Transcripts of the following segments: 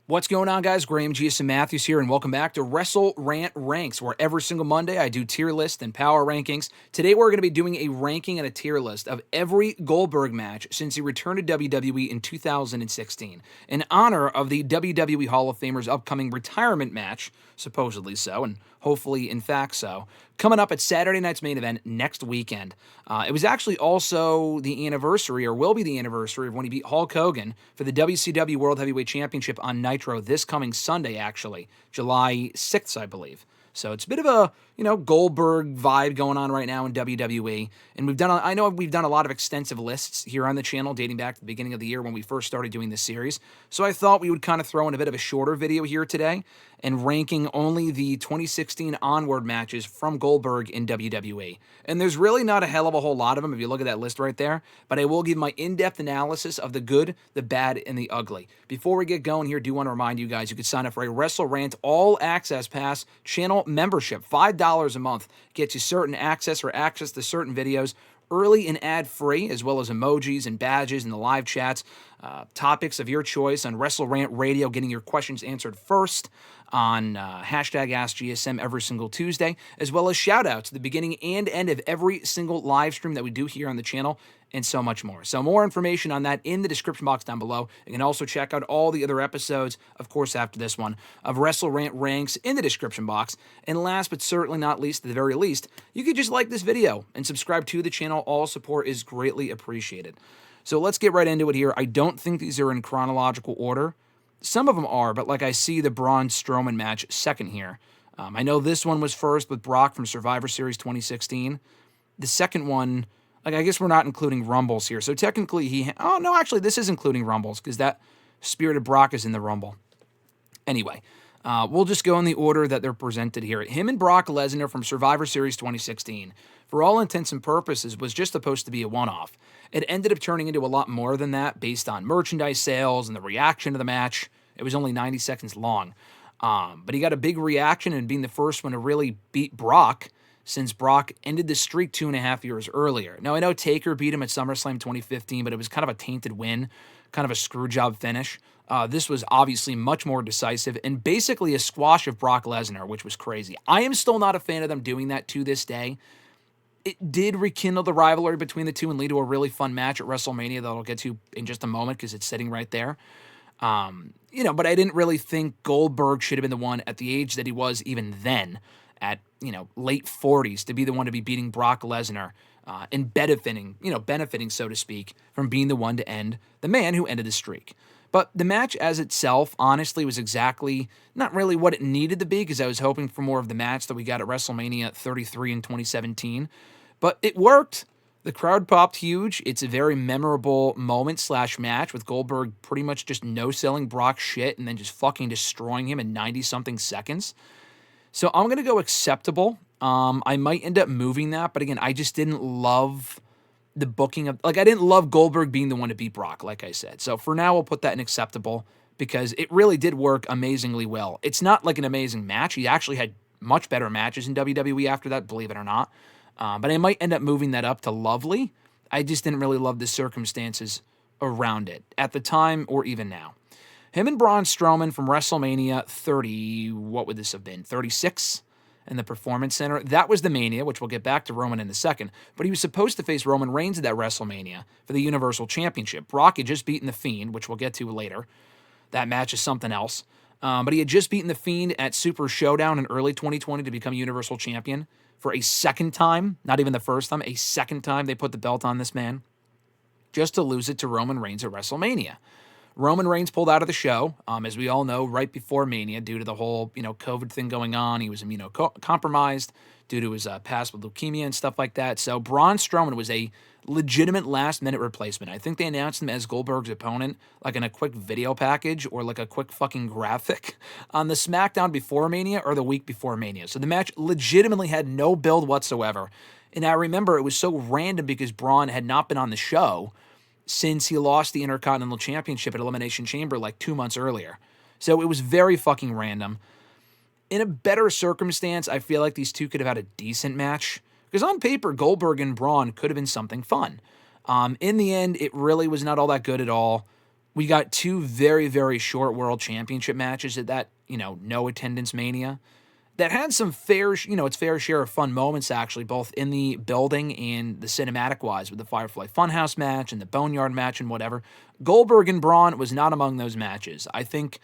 What's going on, guys? Graham, GSM Matthews here, and welcome back to WrestleRant Ranks, where every single Monday I do tier lists and power rankings. Today we're going to be doing a ranking and a tier list of every Goldberg match since he returned to WWE in 2016, in honor of the WWE Hall of Famer's upcoming retirement match, supposedly so, and hopefully in fact so, coming up at Saturday night's main event next weekend. It was actually also the anniversary, or will be the anniversary, of when he beat Hulk Hogan for the WCW World Heavyweight Championship on Nitro this coming Sunday, actually, July 6th, I believe. So it's a bit of a, Goldberg vibe going on right now in WWE. And I know we've done a lot of extensive lists here on the channel dating back to the beginning of the year when we first started doing this series. So I thought we would kind of throw in a bit of a shorter video here today and ranking only the 2016 onward matches from Goldberg in WWE. And there's really not a hell of a whole lot of them if you look at that list right there, but I will give my in-depth analysis of the good, the bad, and the ugly. Before we get going here, I do want to remind you guys you can sign up for a WrestleRant All Access Pass channel membership. $5 a month gets you certain access to certain videos early and ad-free, as well as emojis and badges and the live chats, topics of your choice on WrestleRant Radio, getting your questions answered first on hashtag AskGSM every single Tuesday, as well as shout-outs at the beginning and end of every single live stream that we do here on the channel, and so much more. So more information on that in the description box down below. You can also check out all the other episodes, of course, after this one, of WrestleRant Ranks in the description box. And last but certainly not least, at the very least, you could just like this video and subscribe to the channel. All support is greatly appreciated. So let's get right into it here. I don't think these are in chronological order. Some of them are, but like I see the Braun Strowman match second here. I know this one was first with Brock from Survivor Series 2016. The second one, I guess we're not including Rumbles here. So technically oh, no, actually, this is including Rumbles because that Spirited Brock is in the Rumble. Anyway, we'll just go in the order that they're presented here. Him and Brock Lesnar from Survivor Series 2016, for all intents and purposes, was just supposed to be a one-off. It ended up turning into a lot more than that based on merchandise sales and the reaction to the match. It was only 90 seconds long. But he got a big reaction and being the first one to really beat Brock since Brock ended the streak 2.5 years earlier. Now, I know Taker beat him at SummerSlam 2015, but it was kind of a tainted win, kind of a screw job finish. This was obviously much more decisive and basically a squash of Brock Lesnar, which was crazy. I am still not a fan of them doing that to this day. It did rekindle the rivalry between the two and lead to a really fun match at WrestleMania that I'll get to in just a moment because it's sitting right there. But I didn't really think Goldberg should have been the one at the age that he was even then, at, late 40s, to be the one to be beating Brock Lesnar and benefiting, so to speak, from being the one to end the man who ended the streak. But the match as itself, honestly, was exactly not really what it needed to be because I was hoping for more of the match that we got at WrestleMania 33 in 2017. But it worked. The crowd popped huge. It's a very memorable moment/match with Goldberg pretty much just no-selling Brock's shit and then just fucking destroying him in 90-something seconds. So I'm going to go acceptable. I might end up moving that, but again, I just didn't love the booking of... I didn't love Goldberg being the one to beat Brock, like I said. So for now, we'll put that in acceptable because it really did work amazingly well. It's not like an amazing match. He actually had much better matches in WWE after that, believe it or not. But I might end up moving that up to lovely. I just didn't really love the circumstances around it at the time or even now. Him and Braun Strowman from WrestleMania 30, what would this have been, 36 in the Performance Center. That was the Mania, which we'll get back to Roman in a second. But he was supposed to face Roman Reigns at that WrestleMania for the Universal Championship. Brock had just beaten The Fiend, which we'll get to later. That match is something else. But he had just beaten The Fiend at Super Showdown in early 2020 to become Universal Champion. For a second time, not even the first time, a second time they put the belt on this man, just to lose it to Roman Reigns at WrestleMania. Roman Reigns pulled out of the show, as we all know, right before Mania due to the whole, COVID thing going on. He was immunocompromised due to his past with leukemia and stuff like that. So Braun Strowman was a legitimate last-minute replacement. I think they announced him as Goldberg's opponent, like in a quick video package or like a quick fucking graphic on the SmackDown before Mania or the week before Mania. So the match legitimately had no build whatsoever. And I remember it was so random because Braun had not been on the show since he lost the Intercontinental Championship at Elimination Chamber like 2 months earlier. So it was very fucking random. In a better circumstance, I feel like these two could have had a decent match. Because on paper, Goldberg and Braun could have been something fun. In the end, it really was not all that good at all. We got two very, very short world championship matches at that, no attendance Mania that had some its fair share of fun moments, actually, both in the building and the cinematic wise with the Firefly Funhouse match and the Boneyard match and whatever. Goldberg and Braun was not among those matches. I think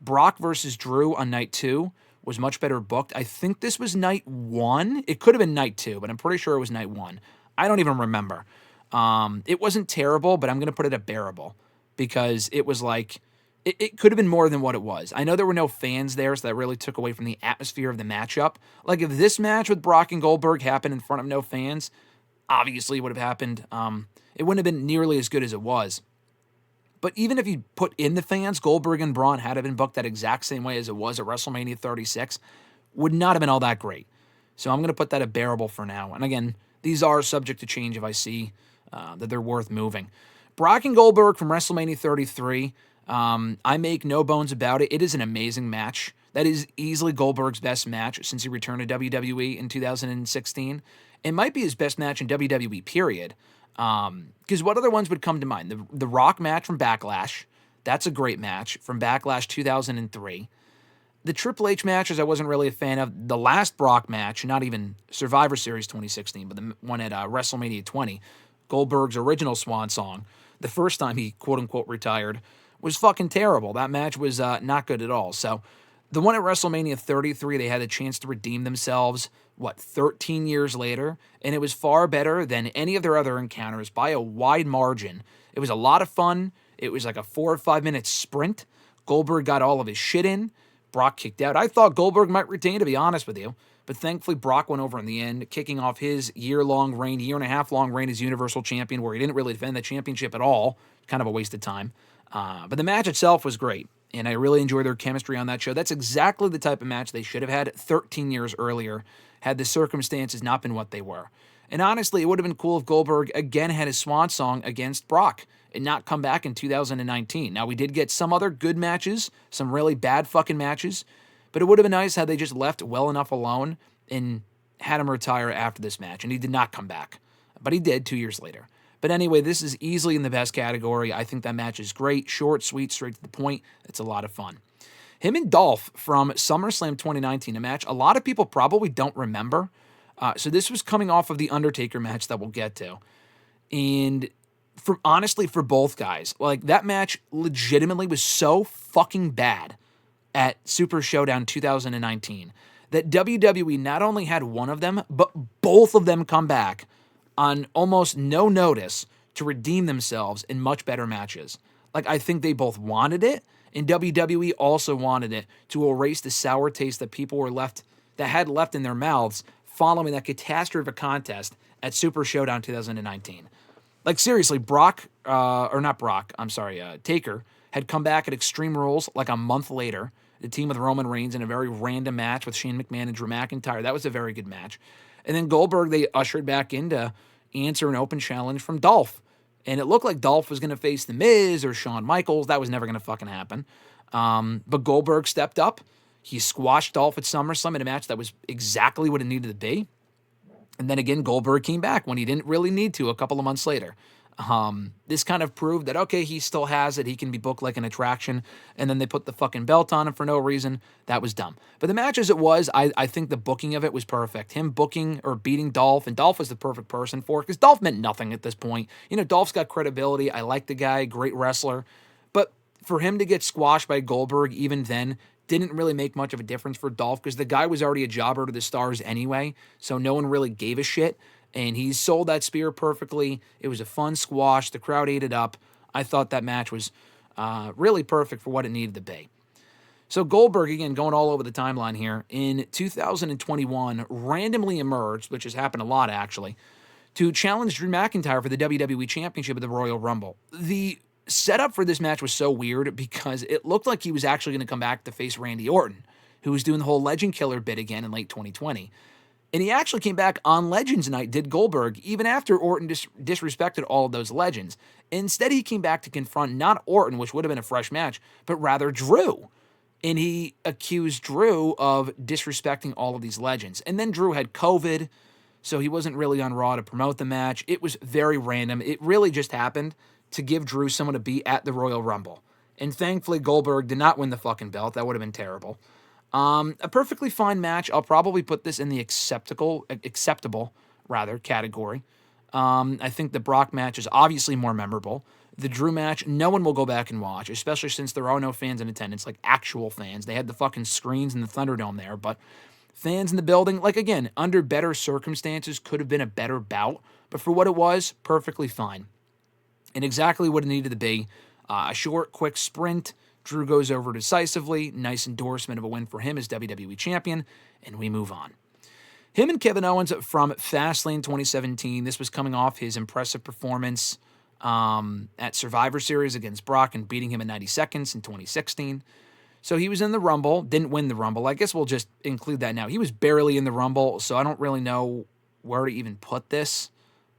Brock versus Drew on night 2 was much better booked. I think this was night 1. It could have been night 2, but I'm pretty sure it was night 1. I don't even remember. It wasn't terrible, but I'm going to put it at bearable because it was like, it could have been more than what it was. I know there were no fans there, so that really took away from the atmosphere of the matchup. Like, if this match with Brock and Goldberg happened in front of no fans, obviously it would have happened. It wouldn't have been nearly as good as it was. But even if you put in the fans, Goldberg and Braun had been booked that exact same way as it was at WrestleMania 36, would not have been all that great. So I'm going to put that at bearable for now. And again, these are subject to change if I see that they're worth moving. Brock and Goldberg from WrestleMania 33, I make no bones about it. It is an amazing match. That is easily Goldberg's best match since he returned to WWE in 2016. It might be his best match in WWE, period. Because what other ones would come to mind? The Rock match from Backlash. That's a great match from Backlash 2003. The Triple H matches I wasn't really a fan of. The last Brock match, not even Survivor Series 2016, but the one at WrestleMania 20, Goldberg's original swan song, the first time he quote-unquote retired, was fucking terrible. That match was not good at all. So the one at WrestleMania 33, they had a chance to redeem themselves, 13 years later, and it was far better than any of their other encounters by a wide margin. It was a lot of fun. It was like a 4 or 5 minute sprint. Goldberg got all of his shit in. Brock kicked out. I thought Goldberg might retain, to be honest with you, but thankfully Brock went over in the end, kicking off his year and a half long reign as Universal Champion, where he didn't really defend the championship at all. Kind of a waste of time. But the match itself was great, and I really enjoyed their chemistry on that show. That's exactly the type of match they should have had 13 years earlier, had the circumstances not been what they were. And honestly, it would have been cool if Goldberg again had his swan song against Brock and not come back in 2019. Now, we did get some other good matches, some really bad fucking matches, but it would have been nice had they just left well enough alone and had him retire after this match, and he did not come back. But he did 2 years later. But anyway, this is easily in the best category. I think that match is great, short, sweet, straight to the point. It's a lot of fun. Him and Dolph from SummerSlam 2019, a match a lot of people probably don't remember. So this was coming off of the Undertaker match that we'll get to. And honestly, for both guys, like, that match legitimately was so fucking bad at Super Showdown 2019 that WWE not only had one of them, but both of them come back on almost no notice to redeem themselves in much better matches. Like, I think they both wanted it, and WWE also wanted it to erase the sour taste that people had left in their mouths following that catastrophic contest at Super Showdown 2019. Like, seriously, Taker had come back at Extreme Rules like a month later, the team with Roman Reigns in a very random match with Shane McMahon and Drew McIntyre. That was a very good match. And then Goldberg, they ushered back in to answer an open challenge from Dolph. And it looked like Dolph was going to face The Miz or Shawn Michaels. That was never going to fucking happen. But Goldberg stepped up. He squashed Dolph at SummerSlam in a match that was exactly what it needed to be. And then again, Goldberg came back when he didn't really need to a couple of months later. This kind of proved that, okay, he still has it. He can be booked like an attraction. And then they put the fucking belt on him for no reason. That was dumb. But the match as it was, I think the booking of it was perfect. Him booking or beating Dolph, and Dolph was the perfect person for it because Dolph meant nothing at this point. Dolph's got credibility. I like the guy, great wrestler. But for him to get squashed by Goldberg even then didn't really make much of a difference for Dolph because the guy was already a jobber to the stars anyway. So no one really gave a shit. And he sold that spear perfectly. It was a fun squash. The crowd ate it up. I thought that match was really perfect for what it needed to be. So Goldberg, again, going all over the timeline here, in 2021, randomly emerged, which has happened a lot actually, to challenge Drew McIntyre for the WWE Championship at the Royal Rumble. The setup for this match was so weird because it looked like he was actually going to come back to face Randy Orton, who was doing the whole Legend Killer bit again in late 2020. And he actually came back on Legends Night, did Goldberg, even after Orton disrespected all of those legends. Instead, he came back to confront not Orton, which would have been a fresh match, but rather Drew. And he accused Drew of disrespecting all of these legends. And then Drew had COVID, so he wasn't really on Raw to promote the match. It was very random. It really just happened to give Drew someone to beat at the Royal Rumble. And thankfully, Goldberg did not win the fucking belt. That would have been terrible. A perfectly fine match. I'll probably put this in the acceptable category. I think the Brock match is obviously more memorable. The Drew match, no one will go back and watch, especially since there are no fans in attendance, like actual fans. They had the fucking screens in the Thunderdome there, but fans in the building, like again, under better circumstances, could have been a better bout. But for what it was, perfectly fine. And exactly what it needed to be. A short, quick sprint. Drew goes over decisively. Nice endorsement of a win for him as WWE Champion. And we move on. Him and Kevin Owens from Fastlane 2017. This was coming off his impressive performance at Survivor Series against Brock and beating him in 90 seconds in 2016. So he was in the Rumble, didn't win the Rumble. I guess we'll just include that now. He was barely in the Rumble, so I don't really know where to even put this.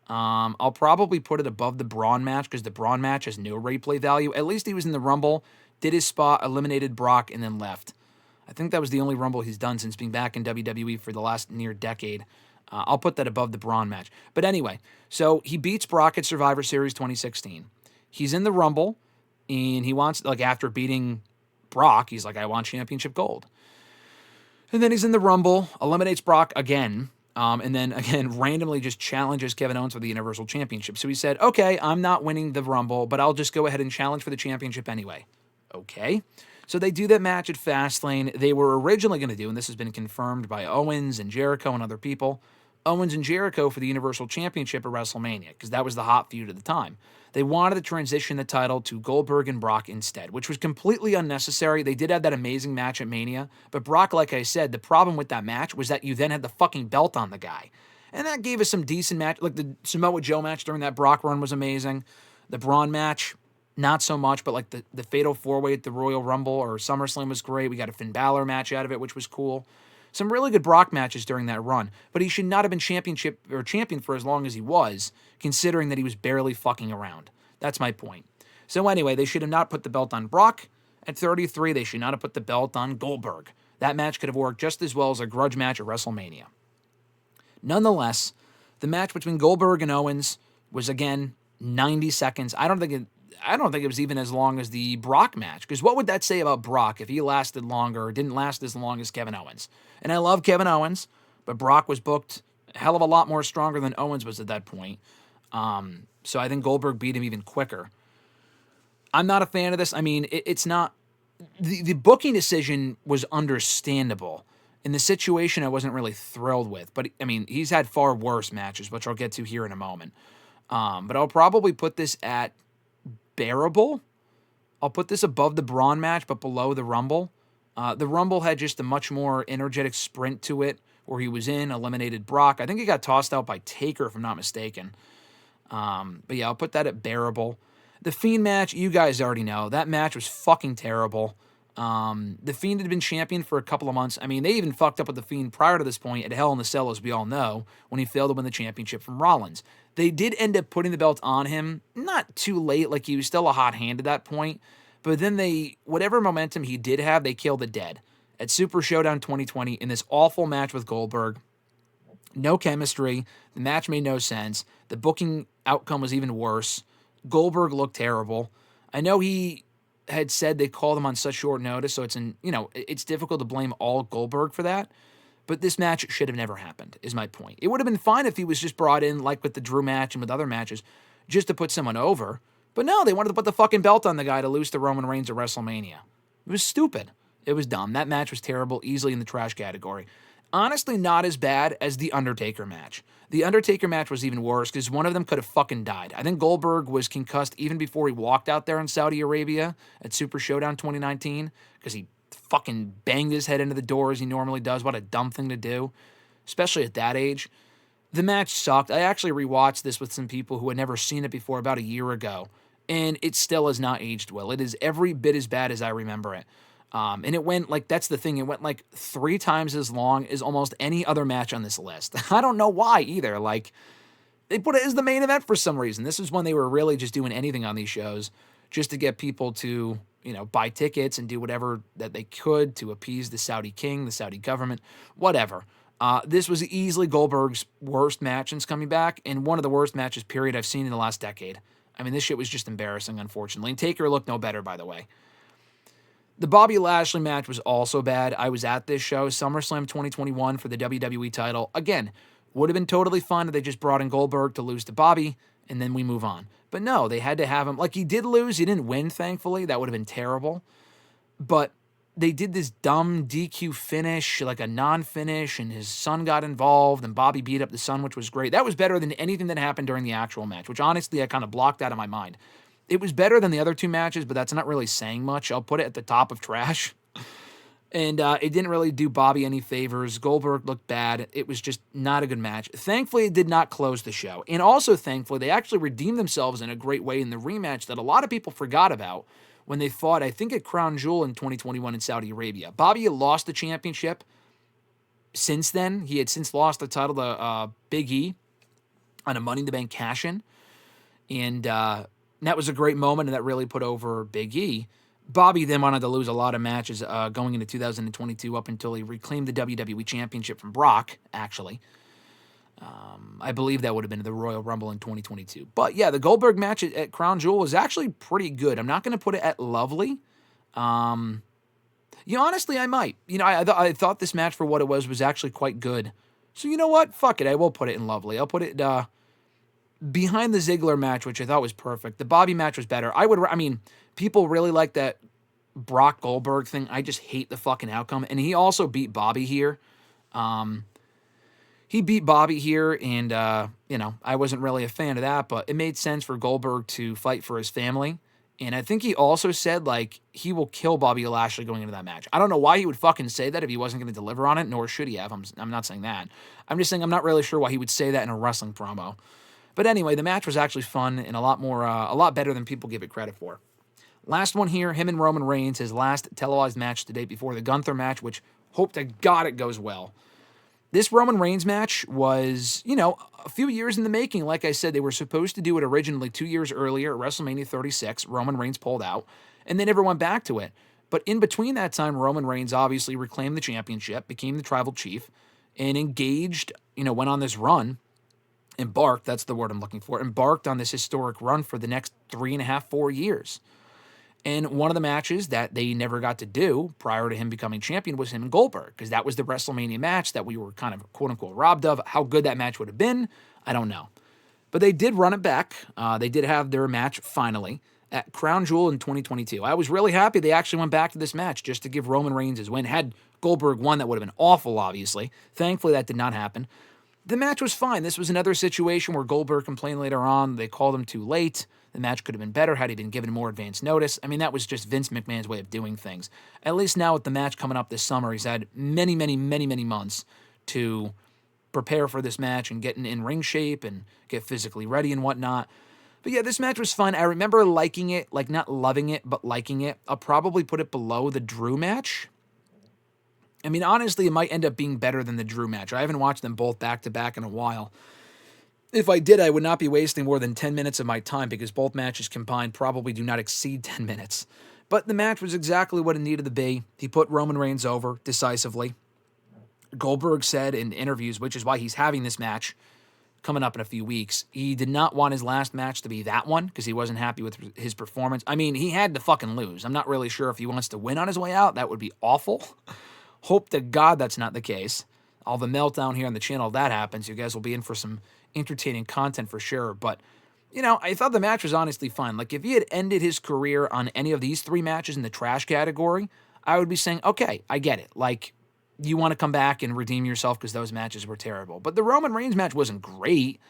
I'll probably put it above the Braun match because the Braun match has no replay value. At least he was in the Rumble, did his spot, eliminated Brock, and then left. I think that was the only Rumble he's done since being back in WWE for the last near decade. I'll put that above the Braun match. But anyway, so he beats Brock at Survivor Series 2016. He's in the Rumble, and he wants, like, after beating Brock, he's like, I want championship gold. And then he's in the Rumble, eliminates Brock again, and then, again, randomly just challenges Kevin Owens for the Universal Championship. So he said, okay, I'm not winning the Rumble, but I'll just go ahead and challenge for the championship anyway. Okay. So they do that match at Fastlane. They were originally going to do, and this has been confirmed by Owens and Jericho and other people, Owens and Jericho for the Universal Championship at WrestleMania, because that was the hot feud at the time. They wanted to transition the title to Goldberg and Brock instead, which was completely unnecessary. They did have that amazing match at Mania, but Brock, like I said, the problem with that match was that you then had the fucking belt on the guy. And that gave us some decent match, like the Samoa Joe match during that Brock run was amazing. The Braun match, not so much, but like the Fatal 4-Way at the Royal Rumble or SummerSlam was great. We got a Finn Balor match out of it, which was cool. Some really good Brock matches during that run, but he should not have been champion for as long as he was, considering that he was barely fucking around. That's my point. So anyway, they should have not put the belt on Brock. At 33, they should not have put the belt on Goldberg. That match could have worked just as well as a grudge match at WrestleMania. Nonetheless, the match between Goldberg and Owens was, again, 90 seconds. I don't think it was even as long as the Brock match, because what would that say about Brock if he lasted longer or didn't last as long as Kevin Owens? And I love Kevin Owens, but Brock was booked a hell of a lot more stronger than Owens was at that point. So I think Goldberg beat him even quicker. I'm not a fan of this. I mean, it's not... The booking decision was understandable. In the situation, I wasn't really thrilled with. But, I mean, he's had far worse matches, which I'll get to here in a moment. But I'll probably put this at bearable. I'll put this above the Braun match, but below the Rumble. The Rumble had just a much more energetic sprint to it, where he was in, eliminated Brock. I think he got tossed out by Taker, if I'm not mistaken. But yeah, I'll put that at bearable. The Fiend match, you guys already know. That match was fucking terrible. The Fiend had been champion for a couple of months. I mean, they even fucked up with The Fiend prior to this point at Hell in the Cell, as we all know, when he failed to win the championship from Rollins. They did end up putting the belt on him, not too late, like he was still a hot hand at that point, but then whatever momentum he did have, they killed it dead. At Super Showdown 2020, in this awful match with Goldberg, no chemistry, the match made no sense, the booking outcome was even worse, Goldberg looked terrible. I know he had said they called him on such short notice, so it's difficult to blame all Goldberg for that. But this match should have never happened, is my point. It would have been fine if he was just brought in, like with the Drew match and with other matches, just to put someone over. But no, they wanted to put the fucking belt on the guy to lose to Roman Reigns at WrestleMania. It was stupid. It was dumb. That match was terrible, easily in the trash category. Honestly, not as bad as the Undertaker match. The Undertaker match was even worse because one of them could have fucking died. I think Goldberg was concussed even before he walked out there in Saudi Arabia at Super Showdown 2019 because he fucking banged his head into the door as he normally does. What a dumb thing to do, especially at that age. The match sucked. I actually rewatched this with some people who had never seen it before about a year ago, and it still has not aged well. It is every bit as bad as I remember it. And it went, that's the thing, it went 3 times as long as almost any other match on this list. I don't know why either. They put it as the main event for some reason. This is when they were really just doing anything on these shows just to get people to, buy tickets and do whatever that they could to appease the Saudi king, the Saudi government, whatever. This was easily Goldberg's worst match since coming back, and one of the worst matches, period, I've seen in the last decade. I mean, this shit was just embarrassing, unfortunately. And Taker looked no better, by the way. The Bobby Lashley match was also bad. I was at this show, SummerSlam 2021 for the WWE title. Again, would have been totally fun if they just brought in Goldberg to lose to Bobby, and then we move on. But no, they had to have him. Like, he did lose. He didn't win, thankfully. That would have been terrible. But they did this dumb DQ finish, like a non-finish, and his son got involved, and Bobby beat up the son, which was great. That was better than anything that happened during the actual match, which honestly I kind of blocked out of my mind. It was better than the other two matches, but that's not really saying much. I'll put it at the top of trash. And it didn't really do Bobby any favors. Goldberg looked bad. It was just not a good match. Thankfully, it did not close the show. And also, thankfully, they actually redeemed themselves in a great way in the rematch that a lot of people forgot about when they fought, I think, at Crown Jewel in 2021 in Saudi Arabia. Bobby had lost the championship since then. He had since lost the title to Big E on a Money in the Bank cash-in. And that was a great moment, and that really put over Big E. Bobby then wanted to lose a lot of matches going into 2022 up until he reclaimed the WWE Championship from Brock, actually. I believe that would have been the Royal Rumble in 2022. But yeah, the Goldberg match at Crown Jewel was actually pretty good. I'm not going to put it at lovely. Honestly, I might. I thought this match for what it was actually quite good. So you know what? Fuck it. I will put it in lovely. I'll put it behind the Ziggler match, which I thought was perfect. The Bobby match was better. People really like that Brock Goldberg thing. I just hate the fucking outcome. And he also beat Bobby here. He beat Bobby here, and, I wasn't really a fan of that, but it made sense for Goldberg to fight for his family. And I think he also said, like, he will kill Bobby Lashley going into that match. I don't know why he would fucking say that if he wasn't going to deliver on it, nor should he have. I'm not saying that. I'm just saying I'm not really sure why he would say that in a wrestling promo. But anyway, the match was actually fun and a lot better than people give it credit for. Last one here, him and Roman Reigns, his last televised match to date before the Gunther match, which hope to God it goes well. This Roman Reigns match was, a few years in the making. Like I said, they were supposed to do it originally 2 years earlier at WrestleMania 36. Roman Reigns pulled out, and they never went back to it. But in between that time, Roman Reigns obviously reclaimed the championship, became the tribal chief, and engaged, went on this run. Embarked, that's the word I'm looking for, embarked on this historic run for the next 3.5, 4 years. And one of the matches that they never got to do prior to him becoming champion was him and Goldberg, because that was the WrestleMania match that we were kind of quote-unquote robbed of. How good that match would have been, I don't know. But they did run it back. They did have their match finally at Crown Jewel in 2022. I was really happy they actually went back to this match just to give Roman Reigns his win. Had Goldberg won, that would have been awful, obviously. Thankfully, that did not happen. The match was fine. This was another situation where Goldberg complained later on they called him too late. The match could have been better had he been given more advance notice. That was just Vince McMahon's way of doing things. At least now with the match coming up this summer, he's had many, many, many, many months to prepare for this match and get in ring shape and get physically ready and whatnot. But yeah, this match was fun. I remember liking it, like not loving it, but liking it. I'll probably put it below the Drew match. Honestly, it might end up being better than the Drew match. I haven't watched them both back-to-back in a while. If I did, I would not be wasting more than 10 minutes of my time because both matches combined probably do not exceed 10 minutes. But the match was exactly what it needed to be. He put Roman Reigns over decisively. Goldberg said in interviews, which is why he's having this match coming up in a few weeks, he did not want his last match to be that one because he wasn't happy with his performance. He had to fucking lose. I'm not really sure if he wants to win on his way out. That would be awful. Hope to God that's not the case. All the meltdown here on the channel, if that happens, you guys will be in for some entertaining content for sure. But, I thought the match was honestly fun. Like, if he had ended his career on any of these 3 matches in the trash category, I would be saying, okay, I get it. Like, you want to come back and redeem yourself because those matches were terrible. But the Roman Reigns match wasn't great,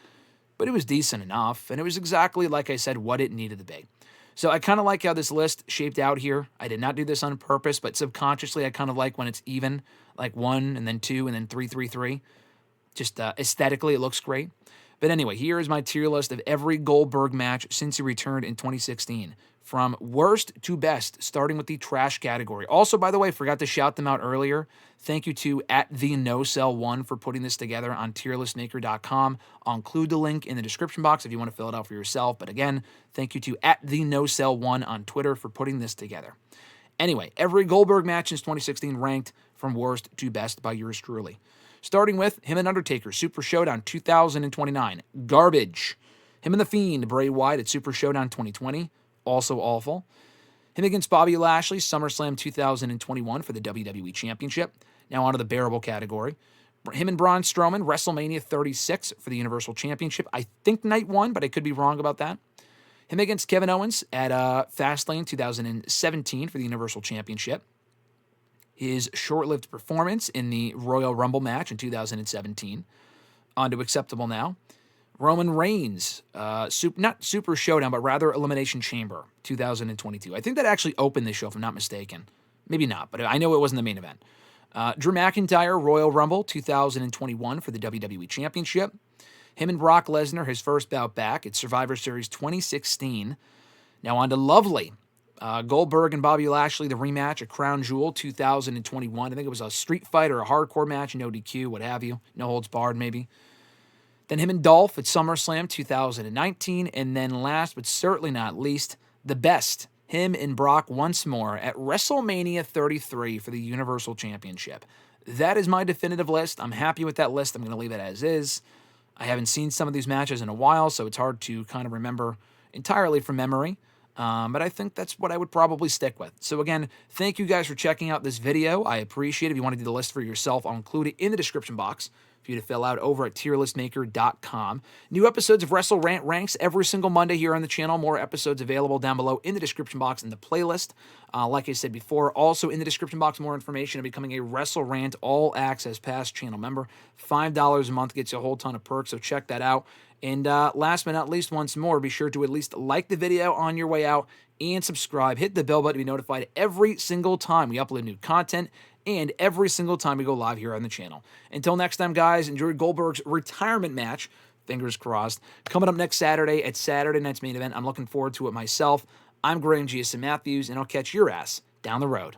but it was decent enough. And it was exactly, like I said, what it needed to be. So I kind of like how this list shaped out here. I did not do this on purpose, but subconsciously I kind of like when it's even, like 1 and then 2 and then 3, 3, 3. Just aesthetically, it looks great. But anyway, here is my tier list of every Goldberg match since he returned in 2016. From worst to best, starting with the trash category. Also, by the way, forgot to shout them out earlier. Thank you to @TheNoCell1 for putting this together on tierlistmaker.com. I'll include the link in the description box if you want to fill it out for yourself. But again, thank you to @TheNoCell1 on Twitter for putting this together. Anyway, every Goldberg match since 2016 ranked from worst to best by yours truly. Starting with him and Undertaker, Super Showdown 2029. Garbage. Him and The Fiend, Bray Wyatt at Super Showdown 2020, also awful. Him against Bobby Lashley, SummerSlam 2021 for the WWE Championship. Now onto the bearable category. Him and Braun Strowman, WrestleMania 36 for the Universal Championship. I think night 1, but I could be wrong about that. Him against Kevin Owens at Fastlane 2017 for the Universal Championship. His short-lived performance in the Royal Rumble match in 2017. On to acceptable now. Roman Reigns, not Super Showdown, but rather Elimination Chamber 2022. I think that actually opened this show, if I'm not mistaken. Maybe not, but I know it wasn't the main event. Drew McIntyre, Royal Rumble 2021 for the WWE Championship. Him and Brock Lesnar, his first bout back at Survivor Series 2016. Now on to Lovely. Goldberg and Bobby Lashley, the rematch at Crown Jewel 2021. I think it was a street fight or a hardcore match, no DQ, what have you. No holds barred, maybe. Then him and Dolph at SummerSlam 2019. And then last but certainly not least, the best, him and Brock once more at WrestleMania 33 for the Universal Championship. That is my definitive list. I'm happy with that list. I'm going to leave it as is. I haven't seen some of these matches in a while, so it's hard to kind of remember entirely from memory. But I think that's what I would probably stick with. So again, thank you guys for checking out this video. I appreciate it. If you want to do the list for yourself, I'll include it in the description box for you to fill out over at tierlistmaker.com. New episodes of WrestleRant Ranks every single Monday here on the channel. More episodes available down below in the description box in the playlist. Like I said before, also in the description box, more information on becoming a WrestleRant All Access Pass channel member. $5 a month gets you a whole ton of perks, so check that out. And last but not least, once more, be sure to at least like the video on your way out and subscribe. Hit the bell button to be notified every single time we upload new content and every single time we go live here on the channel. Until next time, guys, enjoy Goldberg's retirement match. Fingers crossed. Coming up next Saturday at Saturday Night's Main Event. I'm looking forward to it myself. I'm Graham G.S. Matthews, and I'll catch your ass down the road.